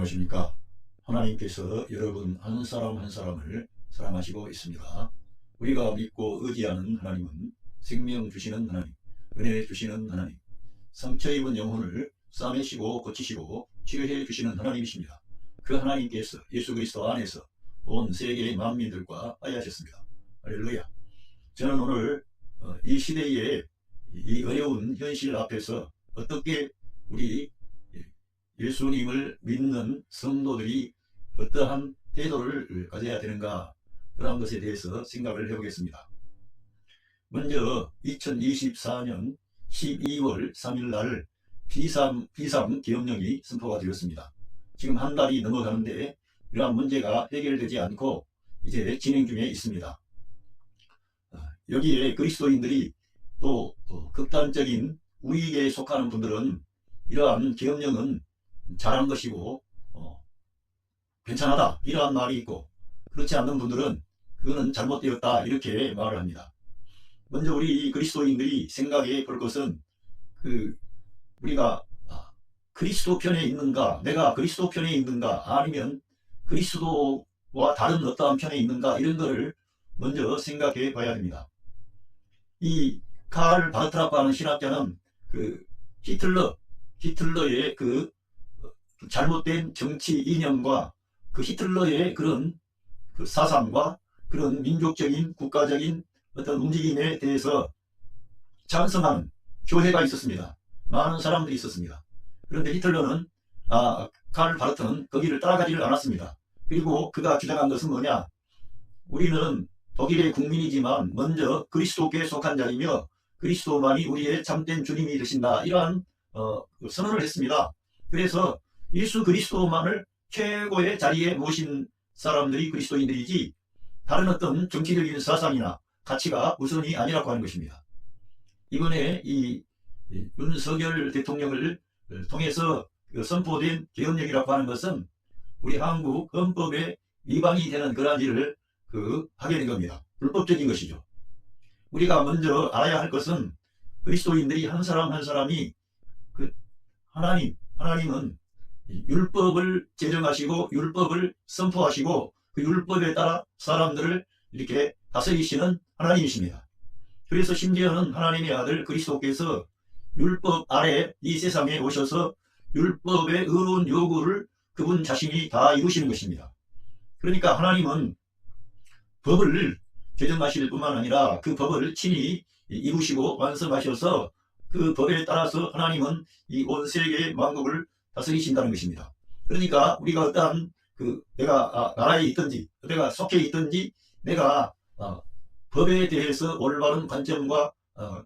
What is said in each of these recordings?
안녕하십니까. 하나님께서 여러분 한 사람 한 사람을 사랑하시고 있습니다. 우리가 믿고 의지하는 하나님은 생명 주시는 하나님, 은혜 주시는 하나님, 상처 입은 영혼을 싸매시고 고치시고 치료해 주시는 하나님이십니다. 그 하나님께서 예수 그리스도 안에서 온 세계의 만민들과 화해하셨습니다. 할렐루야. 저는 오늘 이 시대의 이 어려운 현실 앞에서 어떻게 우리 예수님을 믿는 성도들이 어떠한 태도를 가져야 되는가, 그런 것에 대해서 생각을 해보겠습니다. 먼저 2024년 12월 3일 날 비상계엄령이 선포가 되었습니다. 지금 한 달이 넘어가는데 이러한 문제가 해결되지 않고 이제 진행 중에 있습니다. 여기에 그리스도인들이 또 극단적인 우익에 속하는 분들은 이러한 계엄령은 잘한 것이고 괜찮하다 이러한 말이 있고, 그렇지 않는 분들은 그거는 잘못되었다 이렇게 말을 합니다. 먼저 우리 그리스도인들이 생각해 볼 것은 우리가 그리스도 편에 있는가, 내가 그리스도 편에 있는가, 아니면 그리스도와 다른 어떠한 편에 있는가, 이런 거를 먼저 생각해 봐야 됩니다. 이 칼 바르트라프 하는 신학자는 히틀러의 잘못된 정치 이념과 히틀러의 그런 사상과 그런 민족적인 국가적인 어떤 움직임에 대해서 찬성하는 교회가 있었습니다. 많은 사람들이 있었습니다. 그런데 히틀러는 칼 바르트는 거기를 따라가지를 않았습니다. 그리고 그가 주장한 것은 뭐냐, 우리는 독일의 국민이지만 먼저 그리스도께 속한 자이며 그리스도만이 우리의 참된 주님이 되신다, 이러한 선언을 했습니다. 그래서 예수 그리스도만을 최고의 자리에 모신 사람들이 그리스도인들이지 다른 어떤 정치적인 사상이나 가치가 우선이 아니라고 하는 것입니다. 이번에 이 윤석열 대통령을 통해서 선포된 계엄령이라고 하는 것은 우리 한국 헌법에 위반이 되는 그러한 일을 하게 된 겁니다. 불법적인 것이죠. 우리가 먼저 알아야 할 것은 그리스도인들이 한 사람 한 사람이 하나님은 율법을 제정하시고 율법을 선포하시고 그 율법에 따라 사람들을 이렇게 다스리시는 하나님이십니다. 그래서 심지어는 하나님의 아들 그리스도께서 율법 아래 이 세상에 오셔서 율법의 의로운 요구를 그분 자신이 다 이루시는 것입니다. 그러니까 하나님은 법을 제정하실 뿐만 아니라 그 법을 친히 이루시고 완성하셔서 그 법에 따라서 하나님은 이 온 세계의 만국을 다스리신다는 것입니다. 그러니까 우리가 어떠한 내가 나라에 있든지 내가 속해 있든지 내가 법에 대해서 올바른 관점과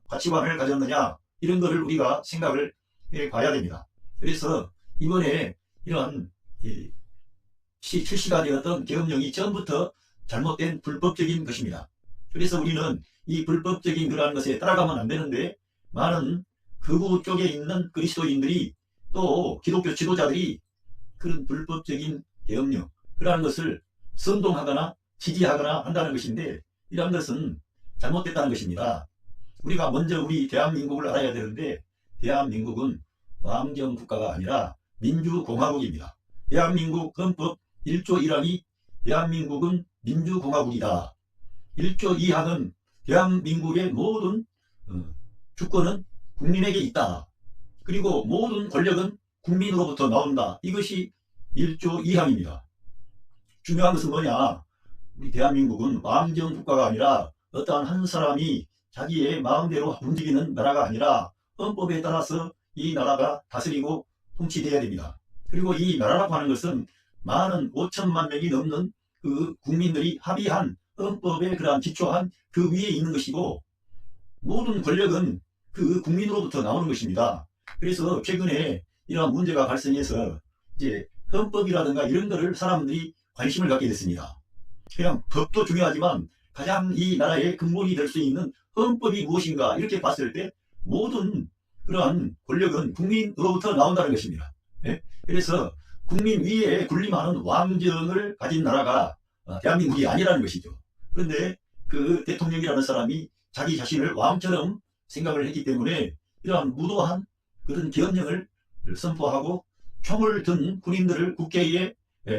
가치관을 가졌느냐, 이런 것을 우리가 생각을 해 봐야 됩니다. 그래서 이번에 이러한 출시가 되었던 계엄령이 처음부터 잘못된 불법적인 것입니다. 그래서 우리는 이 불법적인 그러한 것에 따라가면 안 되는데, 많은 극우 쪽에 있는 그리스도인들이 또 기독교 지도자들이 그런 불법적인 계엄령, 그러한 것을 선동하거나 지지하거나 한다는 것인데, 이러한 것은 잘못됐다는 것입니다. 우리가 먼저 우리 대한민국을 알아야 되는데, 대한민국은 왕정국가가 아니라 민주공화국입니다. 대한민국 헌법 1조 1항이 대한민국은 민주공화국이다. 1조 2항은 대한민국의 모든 주권은 국민에게 있다. 그리고 모든 권력은 국민으로부터 나온다. 이것이 1조 2항입니다. 중요한 것은 뭐냐, 우리 대한민국은 왕정국가가 아니라 어떠한 한 사람이 자기의 마음대로 움직이는 나라가 아니라 헌법에 따라서 이 나라가 다스리고 통치되어야 됩니다. 그리고 이 나라라고 하는 것은 많은 5천만 명이 넘는 국민들이 합의한 헌법에 기초한 그 위에 있는 것이고, 모든 권력은 국민으로부터 나오는 것입니다. 그래서 최근에 이러한 문제가 발생해서 이제 헌법이라든가 이런 거를 사람들이 관심을 갖게 됐습니다. 그냥 법도 중요하지만 가장 이 나라의 근본이 될 수 있는 헌법이 무엇인가, 이렇게 봤을 때 모든 그러한 권력은 국민으로부터 나온다는 것입니다. 그래서 국민 위에 군림하는 왕정을 가진 나라가 대한민국이 아니라는 것이죠. 그런데 대통령이라는 사람이 자기 자신을 왕처럼 생각을 했기 때문에 이러한 무도한 그런 계엄령을 선포하고 총을 든 군인들을 국회에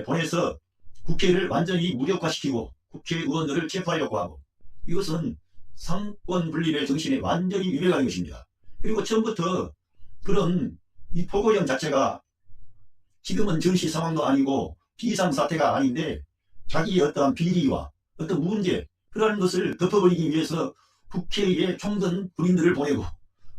보내서 국회를 완전히 무력화시키고 국회의원들을 체포하려고 하고, 이것은 상권 분립의 정신에 완전히 위배가는 것입니다. 그리고 처음부터 그런 이 포고령 자체가 지금은 정시 상황도 아니고 비상사태가 아닌데 자기의 어떠한 비리와 어떤 문제, 그러한 것을 덮어버리기 위해서 국회에 총든 군인들을 보내고,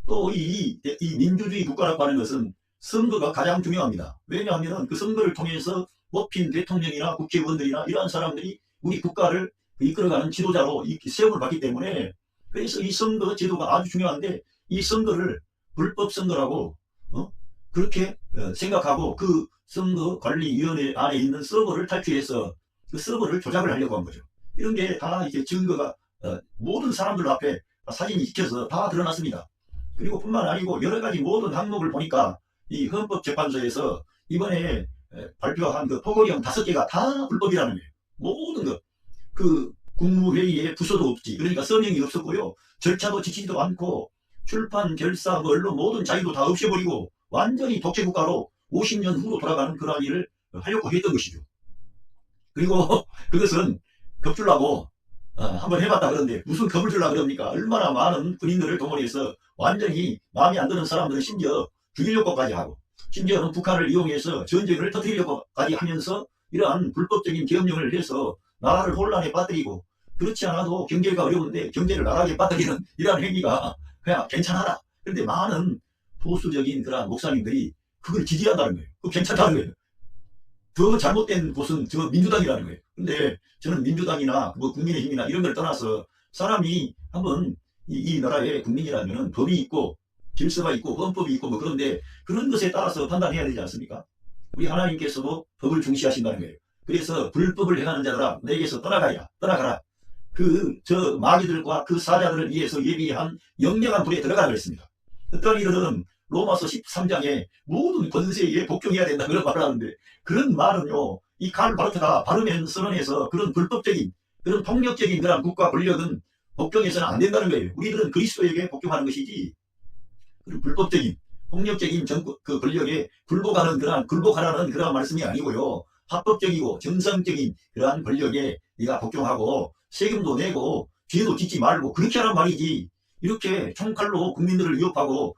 또 이 민주주의 국가라고 하는 것은 선거가 가장 중요합니다. 왜냐하면 그 선거를 통해서 뽑힌 대통령이나 국회의원들이나 이러한 사람들이 우리 국가를 이끌어가는 지도자로 세움을 받기 때문에, 그래서 이 선거 제도가 아주 중요한데 이 선거를 불법 선거라고 그렇게 생각하고 그 선거관리위원회 안에 있는 서버를 탈취해서 그 서버를 조작을 하려고 한 거죠. 이런 게 다 이제 증거가 모든 사람들 앞에 사진이 찍혀서 다 드러났습니다. 그리고 뿐만 아니고 여러 가지 모든 항목을 보니까 이 헌법재판소에서 이번에 발표한 그 포고령 5개가 다 불법이라는 거예요. 모든 것. 그 국무회의에 부서도 없지. 그러니까 서명이 없었고요. 절차도 지치지도 않고 출판, 결사, 언론 모든 자유도 다 없애버리고 완전히 독재국가로 50년 후로 돌아가는 그러한 일을 하려고 했던 것이죠. 그리고 그것은 겁주려고 한번 해봤다 그러는데 무슨 겁을 주려고 그럽니까? 얼마나 많은 군인들을 동원해서 완전히 마음에 안 드는 사람들은 심지어 죽이려고까지 하고, 심지어는 북한을 이용해서 전쟁을 터뜨리려고까지 하면서 이러한 불법적인 계엄령을 해서 나라를 혼란에 빠뜨리고, 그렇지 않아도 경제가 어려운데 경제를 나라에 빠뜨리는 이러한 행위가 그냥 괜찮아라. 그런데 많은 보수적인 그러한 목사님들이 그걸 지지한다는 거예요. 그거 괜찮다는 거예요. 더 잘못된 곳은 저 민주당이라는 거예요. 근데 저는 민주당이나 뭐 국민의힘이나 이런 걸 떠나서 사람이 한번 이 나라의 국민이라면 법이 있고 질서가 있고 헌법이 있고 뭐 그런데 그런 것에 따라서 판단해야 되지 않습니까? 우리 하나님께서도 법을 중시하신다는 거예요. 그래서 불법을 행하는 자들아 내게서 떠나가라. 저 마귀들과 그 사자들을 위해서 예비한 영영한 불에 들어가라 그랬습니다. 어떤 이들은 로마서 13장에 모든 권세에 복종해야 된다 그런 말을 하는데, 그런 말은요, 이 칼 바르트가 바르면 선언해서 그런 불법적인 그런 폭력적인 그런 국가 권력은 복종해서는 안 된다는 거예요. 우리들은 그리스도에게 복종하는 것이지 불법적인 폭력적인 그 권력에 굴복하라는 그러한 말씀이 아니고요. 합법적이고 정상적인 그러한 권력에 네가 복종하고 세금도 내고 죄도 짓지 말고 그렇게 하란 말이지, 이렇게 총칼로 국민들을 위협하고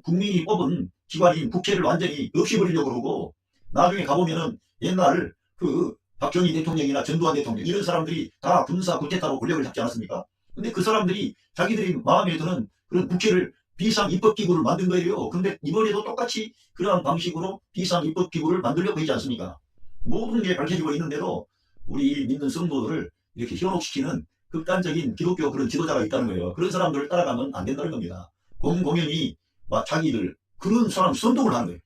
국민이 뽑은 기관인 국회를 완전히 없애버리려고 그러고, 나중에 가보면은 옛날 그 박정희 대통령이나 전두환 대통령 이런 사람들이 다 군사 쿠데타로 권력을 잡지 않았습니까? 근데 그 사람들이 자기들이 마음에 드는 그런 국회를 비상입법기구를 만든 거예요. 근데 이번에도 똑같이 그러한 방식으로 비상입법기구를 만들려고 하지 않습니까? 모든 게 밝혀지고 있는데도 우리 믿는 성도들을 이렇게 현혹시키는 극단적인 기독교 그런 지도자가 있다는 거예요. 그런 사람들을 따라가면 안 된다는 겁니다. 공공연히 자기들 그런 사람 선동을 하는 거예요.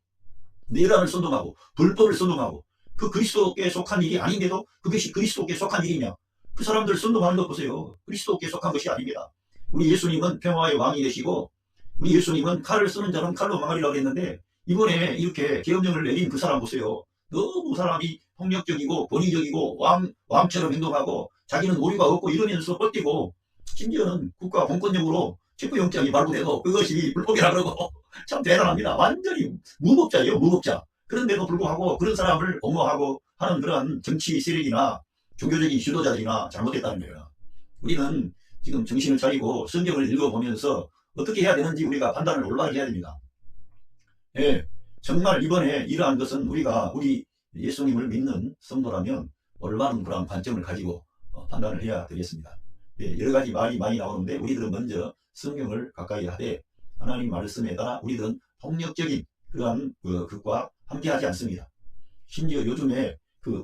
내란을 선동하고 불법을 선동하고, 그 그리스도께 속한 일이 아닌데도 그것이 그리스도께 속한 일이냐? 그 사람들 선동하는 거 보세요. 그리스도께 속한 것이 아닙니다. 우리 예수님은 평화의 왕이 되시고 우리 예수님은 칼을 쓰는 자는 칼로 망하리라고 했는데, 이번에 이렇게 계엄령을 내린 그 사람 보세요. 너무 사람이 폭력적이고 권위적이고 왕처럼 행동하고 자기는 오류가 없고 이러면서 뻗뛰고, 심지어는 국가 공권력으로 체포영장이 발부돼도 그것이 불법이라 그러고 참 대단합니다. 완전히 무법자예요, 무법자. 그런데도 불구하고 그런 사람을 옹호하고 하는 그러한 정치 세력이나 종교적인 지도자들이나 잘못됐다는 거예요. 우리는 지금 정신을 차리고 성경을 읽어보면서 어떻게 해야 되는지 우리가 판단을 올바르게 해야 됩니다. 예, 정말 이번에 이러한 것은 우리 예수님을 믿는 성도라면 올바른 그런 관점을 가지고 판단을 해야 되겠습니다. 예, 여러 가지 말이 많이 나오는데 우리들은 먼저 성경을 가까이 하되 하나님 말씀에 따라 우리들은 폭력적인 그러한 것과 함께하지 않습니다. 심지어 요즘에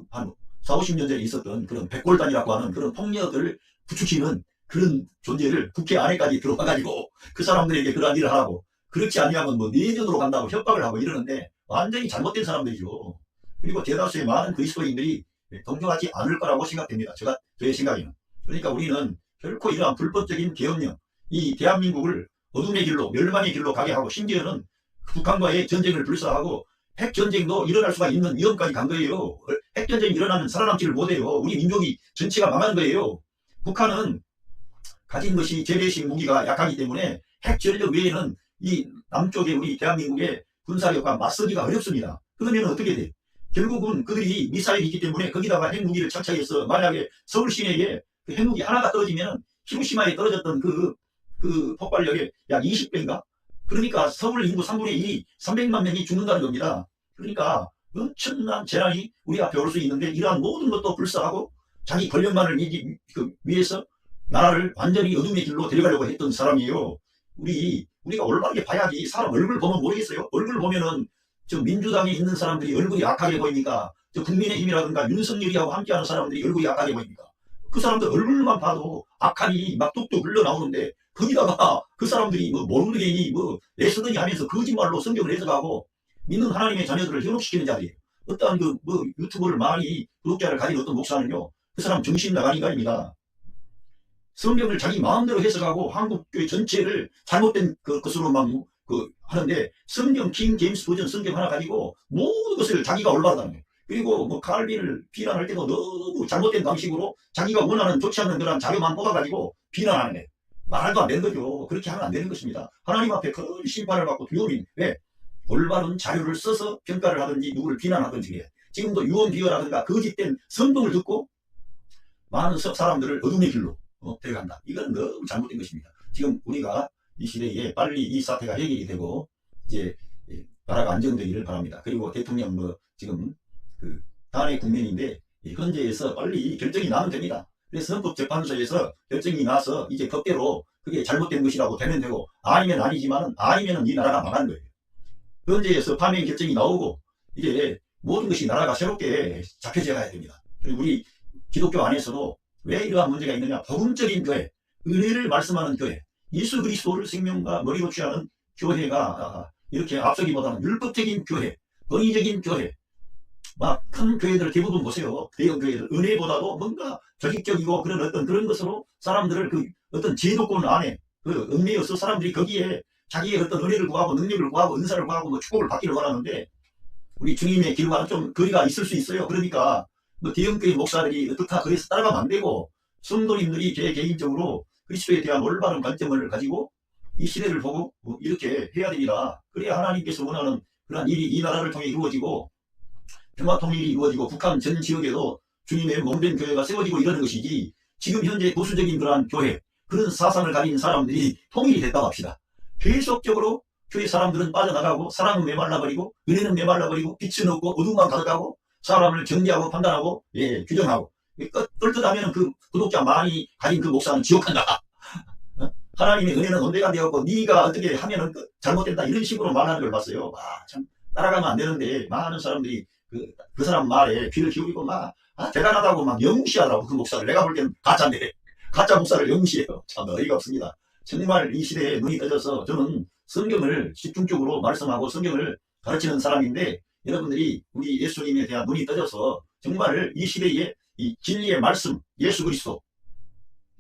한 40, 50년 전에 있었던 그런 백골단이라고 하는 그런 폭력을 부추기는 그런 존재를 국회 안에까지 들어와가지고 그 사람들에게 그러한 일을 하라고, 그렇지 아니하면 뭐 내전으로 간다고 협박을 하고 이러는데 완전히 잘못된 사람들이죠. 그리고 대다수의 많은 그리스도인들이 동조하지 않을 거라고 생각됩니다. 저의 생각에는. 그러니까 우리는 결코 이러한 불법적인 계엄령, 이 대한민국을 어둠의 길로 멸망의 길로 가게 하고, 심지어는 북한과의 전쟁을 불사하고 핵전쟁도 일어날 수가 있는 위험까지 간 거예요. 핵전쟁이 일어나면 살아남지를 못해요. 우리 민족이 전체가 망하는 거예요. 북한은 가진 것이 재래식 무기가 약하기 때문에 핵전력 외에는 이 남쪽에 우리 대한민국의 군사력과 맞서기가 어렵습니다. 그러면 어떻게 돼? 결국은 그들이 미사일이 있기 때문에 거기다가 핵무기를 장착해서 만약에 서울 시내에 그 핵무기 하나가 떨어지면 히로시마에 떨어졌던 그 폭발력의 약 20배인가? 그러니까 서울 인구 3분의 2, 300만 명이 죽는다는 겁니다. 그러니까 엄청난 재난이 우리 앞에 올 수 있는데 이러한 모든 것도 불사하고 자기 권력만을 위해서 나라를 완전히 어둠의 길로 데려가려고 했던 사람이에요. 우리가 올바르게 봐야지. 사람 얼굴 보면 모르겠어요. 얼굴 보면은 저 민주당에 있는 사람들이 얼굴이 약하게 보입니까? 저 국민의힘이라든가 윤석열이하고 함께하는 사람들이 얼굴이 약하게 보입니까? 그 사람들 얼굴만 봐도 악함이 막 뚝뚝 흘러나오는데 거기다가 그 사람들이 뭐 모르겠니 뭐 애쓰더니 하면서 거짓말로 성경을 해석하고 믿는 하나님의 자녀들을 현혹시키는 자들이에요. 어떠한 유튜브를 많이 구독자를 가진 어떤 목사는요, 그 사람 정신 나간 인간입니다. 성경을 자기 마음대로 해석하고 한국교회 전체를 잘못된 것으로 막 하는데 성경 킹 제임스 버전 성경 하나 가지고 모든 것을 자기가 올바르다는 거예요. 그리고 뭐 칼빈을 비난할 때도 너무 잘못된 방식으로 자기가 원하는 좋지 않는 그런 자료만 뽑아가지고 비난하는 거예요. 말도 안 되는 거죠. 그렇게 하면 안 되는 것입니다. 하나님 앞에 큰 심판을 받고 두려움이 왜? 올바른 자료를 써서 평가를 하든지 누구를 비난하든지 해요. 지금도 유언비어라든가 거짓된 선동을 듣고 많은 사람들을 어둠의 길로 데려간다. 이건 너무 잘못된 것입니다. 지금 우리가 이 시대에 빨리 이 사태가 해결이 되고 이제 나라가 안정되기를 바랍니다. 그리고 대통령 지금 단의 국면인데 헌재에서 빨리 결정이 나면 됩니다. 그래서 헌법재판소에서 결정이 나서 이제 법대로 그게 잘못된 것이라고 되면 되고 아니면 아니지만은 아니면은 이 나라가 망한 거예요. 헌재에서 파면 결정이 나오고 이제 모든 것이 나라가 새롭게 잡혀져 가야 됩니다. 그리고 우리 기독교 안에서도 왜 이러한 문제가 있느냐? 복음적인 교회, 은혜를 말씀하는 교회, 예수 그리스도를 생명과 머리로 취하는 교회가 이렇게 앞서기보다는 율법적인 교회, 권위적인 교회, 막 큰 교회들 대부분 보세요. 대형 교회들 은혜보다도 뭔가 조직적이고 그런 것으로 사람들을 어떤 제도권 안에 얽매여서 사람들이 거기에 자기의 어떤 은혜를 구하고 능력을 구하고 은사를 구하고 축복을 받기를 원하는데 우리 주님의 길과는 좀 거리가 있을 수 있어요. 그러니까 대형교회 목사들이 어떻다 그래서 따라가면 안 되고 성도님들이 개인적으로 그리스도에 대한 올바른 관점을 가지고 이 시대를 보고 이렇게 해야 됩니다. 그래야 하나님께서 원하는 그런 일이 이 나라를 통해 이루어지고 평화 통일이 이루어지고 북한 전 지역에도 주님의 몸된 교회가 세워지고 이러는 것이지 지금 현재 보수적인 그러한 교회 그런 사상을 가진 사람들이 통일이 됐다고 합시다. 계속적으로 교회 사람들은 빠져나가고 사랑은 메말라버리고 은혜는 메말라버리고 빛은 없고 어둠만 가득하고 사람을 경계하고 판단하고 규정하고 똘똘하면 그 구독자 많이 가진 그 목사는 지옥 간다. 하나님의 은혜는 온데가 되었고 네가 어떻게 하면은 잘못된다 이런 식으로 말하는 걸 봤어요. 참 따라가면 안 되는데 많은 사람들이 그 사람 말에 귀를 기울이고 대단하다고 영시하더라고 그 목사를. 내가 볼 때는 가짜인데 가짜 목사를 영시해요. 참 어이가 없습니다. 정말 이 시대에 눈이 떠져서 저는 성경을 집중적으로 말씀하고 성경을 가르치는 사람인데 여러분들이 우리 예수님에 대한 눈이 떠져서 정말 이 시대에 이 진리의 말씀 예수 그리스도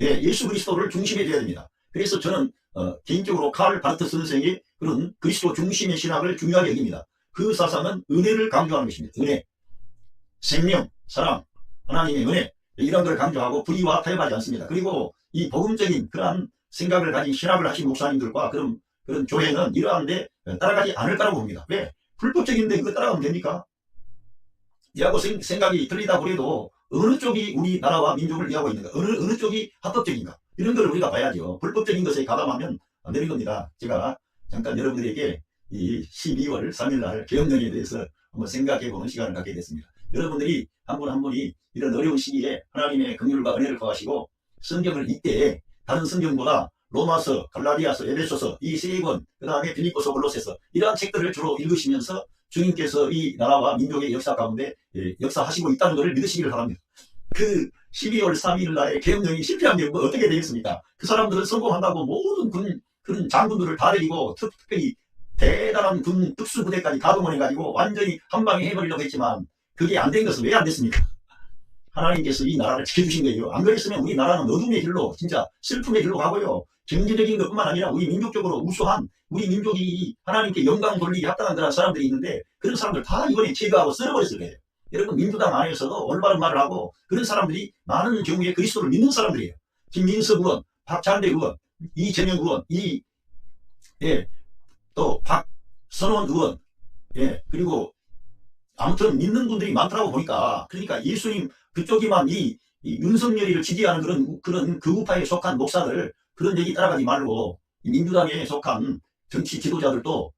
예수 그리스도를 중심에 둬야 됩니다. 그래서 저는 개인적으로 칼 바르트 선생의 그런 그리스도 중심의 신학을 중요하게 여깁니다. 그 사상은 은혜를 강조하는 것입니다. 은혜, 생명, 사랑, 하나님의 은혜 이런 걸 강조하고 불의와 타협하지 않습니다. 그리고 이 복음적인 그러한 생각을 가진 신학을 하신 목사님들과 그런 교회는 이러한데 따라가지 않을 거라고 봅니다. 왜? 불법적인데 그거 따라가면 됩니까? 이하고 생각이 틀리다고 해도 어느 쪽이 우리나라와 민족을 위하고 있는가? 어느 쪽이 합법적인가? 이런 걸 우리가 봐야죠. 불법적인 것에 가담하면 안 되는 겁니다. 제가 잠깐 여러분들에게 이 12월 3일날 개혁년에 대해서 한번 생각해보는 시간을 갖게 됐습니다. 여러분들이 한 분 한 분이 이런 어려운 시기에 하나님의 긍휼과 은혜를 구하시고 성경을 이때 다른 성경보다 로마서, 갈라디아서, 에베소서 이 세 권, 그 다음에 빌립보서, 골로새서 이러한 책들을 주로 읽으시면서 주님께서 이 나라와 민족의 역사 가운데 역사하시고 있다는 것을 믿으시기를 바랍니다. 그 12월 3일 날에 개혁령이 실패하면 어떻게 되겠습니까? 그 사람들은 성공한다고 모든 그런 장군들을 다 데리고 특별히 대단한 군 특수부대까지 가동을 해가지고 완전히 한방에 해버리려고 했지만 그게 안 된 것은 왜 안 됐습니까? 하나님께서 이 나라를 지켜주신 거예요. 안 그랬으면 우리 나라는 어둠의 길로 진짜 슬픔의 길로 가고요. 경제적인 것뿐만 아니라 우리 민족적으로 우수한 우리 민족이 하나님께 영광 돌리기 합당한 그런 사람들이 있는데 그런 사람들 다 이번에 제거하고 쓸어버렸을 거예요. 여러분 민주당 안에서도 올바른 말을 하고 그런 사람들이 많은 경우에 그리스도를 믿는 사람들이에요. 김민석 의원, 박찬대 의원, 이재명 의원, 또 박선원 의원, 그리고 아무튼 믿는 분들이 많더라고 보니까. 그러니까 예수님 그쪽이만 이 윤석열이를 지지하는 그런 극우파에 속한 목사들 그런 얘기 따라가지 말고 이 민주당에 속한 정치 지도자들도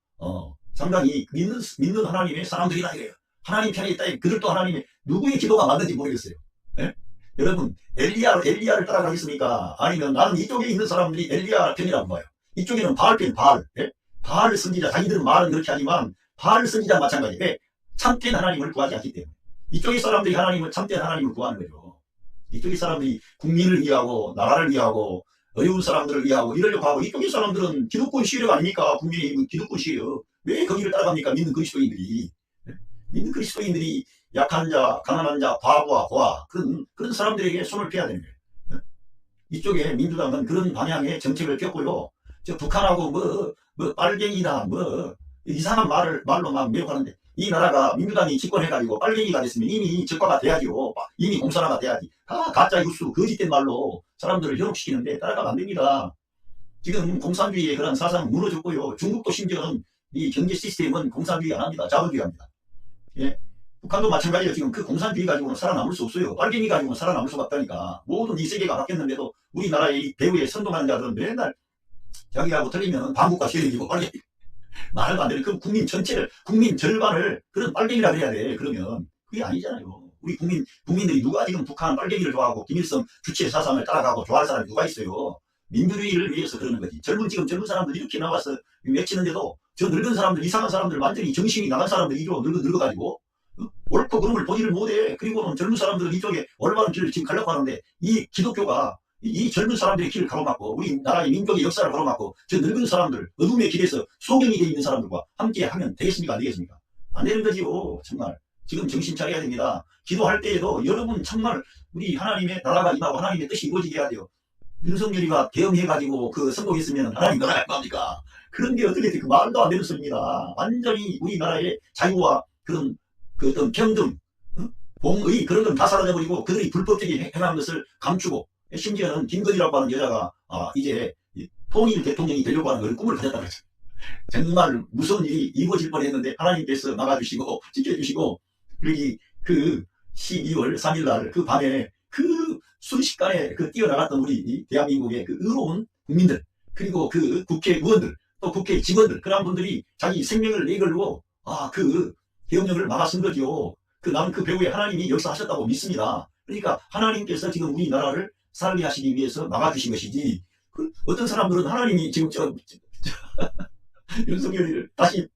상당히 믿는 하나님의 사람들이다 이래요. 하나님 편에 있다. 그들도 하나님의 누구의 기도가 맞는지 모르겠어요. 예? 여러분 엘리야를 따라가겠습니까? 아니면 나는 이쪽에 있는 사람들이 엘리야 편이라고 봐요. 이쪽에는 바알 편, 바알. 예? 바알 선지자, 자기들은 말은 그렇게 하지만 바알 선지자 마찬가지. 왜? 참된 하나님을 구하지 않기 때문에. 이쪽의 사람들이 참된 하나님을 구하는 거죠. 이쪽의 사람들이 국민을 위하고 나라를 위하고 어려운 사람들을 위하고 이러려고 하고, 이쪽의 사람들은 기득권 시력 아닙니까? 국민의 기득권 시력. 왜 거기를 따라갑니까? 믿는 그리스도인들이. 믿는 그리스도인들이 약한 자, 가난한 자, 과부와 고아 그런 사람들에게 손을 펴야 되는 거예요. 이쪽에 민주당은 그런 방향의 정책을 폈고요. 저 북한하고 빨갱이다 이상한 말로 막 매혹하는데, 이 나라가 민주당이 집권해가지고 빨갱이가 됐으면 이미 적과가 돼야죠. 이미 공산화가 돼야지. 다 가짜 뉴스 거짓된 말로 사람들을 현혹시키는데 따라가면 안 됩니다. 지금 공산주의의 그런 사상 무너졌고요. 중국도 심지어는 이 경제 시스템은 공산주의 안 합니다. 자본주의 합니다. 예. 북한도 마찬가지예요. 지금 그 공산주의 가지고는 살아남을 수 없어요. 빨갱이 가지고는 살아남을 수가 없다니까. 모든 이 세계가 바뀌었는데도 우리나라의 배후에 선동하는 자들은 맨날 자기하고 틀리면 반국가 세력이고 빨갱이. 말도 안 되는 그 국민 전체를, 국민 절반을 그런 빨갱이라 그래야 돼. 그러면 그게 아니잖아요. 우리 국민들이 누가 지금 북한 빨갱이를 좋아하고 김일성 주체 사상을 따라가고 좋아할 사람이 누가 있어요. 민주주의를 위해서 그러는 거지. 지금 젊은 사람들 이렇게 나와서 외치는데도 저 늙은 사람들, 이상한 사람들, 완전히 정신이 나간 사람들이죠. 늙어가지고 옳고 그름을 보지를 못해. 그리고는 젊은 사람들은 이쪽에 올바른 길을 지금 가려고 하는데, 이 기독교가 이 젊은 사람들의 길을 가로막고 우리나라의 민족의 역사를 가로막고 저 늙은 사람들, 어둠의 길에서 소경이 되어 있는 사람들과 함께 하면 되겠습니까? 안 되겠습니까? 안 되는 거지요. 정말 지금 정신 차려야 됩니다. 기도할 때에도 여러분 정말 우리 하나님의 나라가 임하고 하나님의 뜻이 이루어지게 해야 돼요. 윤석열이가 계엄해가지고 성공했으면 하나님 나라가 뭡니까? 그런 게 어떻게 그 말도 안 되는 소리입니다. 완전히 우리나라의 자유와 그런 어떤 평등, 공의 그런 건 다 사라져버리고 그들이 불법적인 행한 것을 감추고, 심지어는 김건희라고 하는 여자가 이제 통일 대통령이 되려고 하는 그런 꿈을 가졌다고 했어요. 정말 무서운 일이 이루어질 뻔했는데 하나님께서 막아주시고 지켜주시고, 여기 그 12월 3일날 그 밤에 그 순식간에 뛰어나갔던 우리 대한민국의 그 의로운 국민들, 그리고 그 국회의원들, 또 국회 직원들, 그런 분들이 자기 생명을 내걸고 그 계엄령을 막아쓴 거죠. 나는 그 배후에 하나님이 역사하셨다고 믿습니다. 그러니까 하나님께서 지금 우리나라를 살게 하시기 위해서 막아주신 것이지, 어떤 사람들은 하나님이 지금 윤석열이를 다시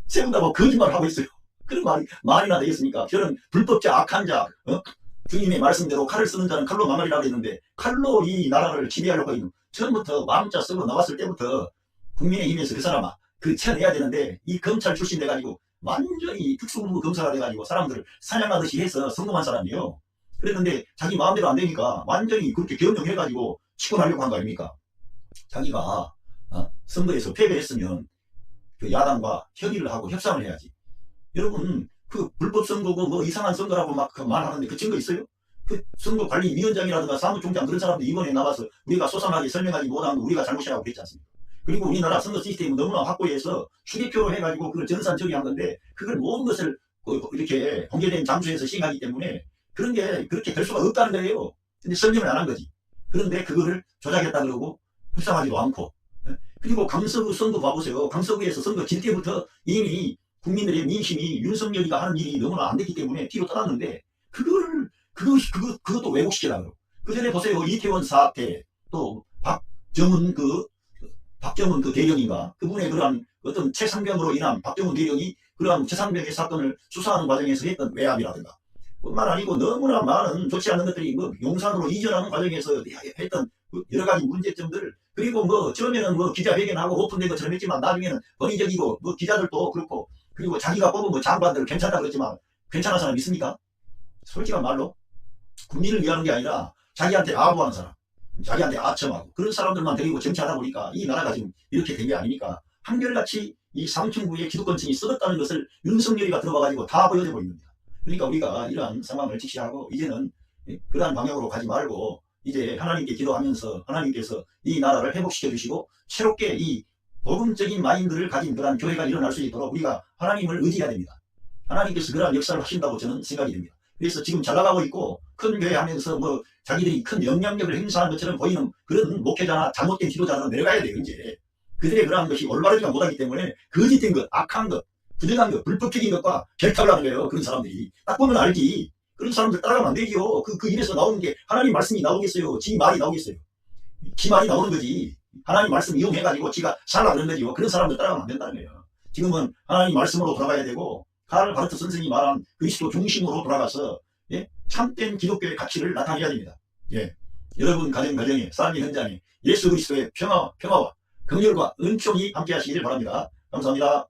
세운다고 거짓말을 하고 있어요. 그런 말이나 되겠습니까? 저는 불법자, 악한 자, 주님의 말씀대로 칼을 쓰는 자는 칼로 망하리라고 했는데, 칼로 이 나라를 지배하려고 있는, 처음부터 마음자 쓰고 나왔을 때부터 국민의힘에서 그 사람아 쳐내야 되는데, 이 검찰 출신 돼가지고 완전히 특수부부 검사가 돼가지고 사람들을 사냥하듯이 해서 성공한 사람이에요. 그랬는데 자기 마음대로 안 되니까 완전히 그렇게 계엄령 해가지고 치고나려고 한 거 아닙니까? 자기가 선거에서 패배했으면 그 야당과 협의를 하고 협상을 해야지. 여러분 그 불법 선거고 이상한 선거라고 막 말하는데 그 증거 있어요? 그 선거관리위원장이라든가 사무총장 그런 사람들 이번에 나와서 우리가 소상하게 설명하지 못한 거 우리가 잘못이라고 그랬지 않습니까? 그리고 우리나라 선거 시스템은 너무나 확고해서 추계표로 해가지고 그걸 전산 처리한 건데, 그걸 모든 것을 이렇게 공개된 장소에서 시행하기 때문에 그런 게 그렇게 될 수가 없다는 거예요. 근데 설명을 안 한 거지. 그런데 그거를 조작했다 그러고 불쌍하지도 않고. 그리고 강서구 선거 봐보세요. 강서구에서 선거 질 때부터 이미 국민들의 민심이 윤석열이가 하는 일이 너무나 안 됐기 때문에 뒤로 떠났는데, 그것도 왜곡시키라고. 그 전에 보세요. 이태원 사태, 또 박정은 그 대령인가, 그분의 그러한 어떤 최상병으로 인한 박정은 대령이 그러한 최상병의 사건을 수사하는 과정에서 했던 외압이라든가, 뿐만 아니고 너무나 많은 좋지 않은 것들이 용산으로 이전하는 과정에서 했던 여러 가지 문제점들, 그리고 처음에는 기자회견하고 오픈된 것처럼 했지만 나중에는 권위적이고 기자들도 그렇고, 그리고 자기가 뽑은 장관들 괜찮다 그랬지만 괜찮은 사람 있습니까? 솔직한 말로 국민을 위하는 게 아니라 자기한테 아부하는 사람, 자기한테 아첨하고 그런 사람들만 데리고 정치하다 보니까 이 나라가 지금 이렇게 된 게 아닙니까? 한결같이 이 상층부의 기득권층이 썩었다는 것을 윤석열이가 들어와가지고 다 보여줘 버립니다. 그러니까 우리가 이러한 상황을 직시하고 이제는 그러한 방향으로 가지 말고 이제 하나님께 기도하면서 하나님께서 이 나라를 회복시켜 주시고 새롭게 이 복음적인 마인드를 가진 그러한 교회가 일어날 수 있도록 우리가 하나님을 의지해야 됩니다. 하나님께서 그러한 역사를 하신다고 저는 생각이 됩니다. 그래서 지금 잘 나가고 있고 큰 교회 하면서 뭐 자기들이 큰 영향력을 행사하는 것처럼 보이는 그런 목회자나 잘못된 지도자는 내려가야 돼요. 이제 그들의 그러한 것이 올바르지가 못하기 때문에 거짓된 것, 악한 것, 부정한 것, 불법적인 것과 결탁을 하는 거예요. 그런 사람들이 딱 보면 알지. 그런 사람들 따라가면 안 되지요. 그 입에서 나오는 게 하나님 말씀이 나오겠어요? 지 말이 나오겠어요? 지 말이 나오는 거지. 하나님 말씀 이용해가지고 지가 살라 그런 거지요. 그런 사람들 따라가면 안 된다는 거예요. 지금은 하나님 말씀으로 돌아가야 되고 카를 바르트 선생이 말한 그리스도 중심으로 돌아가서 예? 참된 기독교의 가치를 나타내야 됩니다. 예. 여러분 가정에 삶의 현장에 예수 그리스도의 평화와 긍휼과 은총이 함께 하시기를 바랍니다. 감사합니다.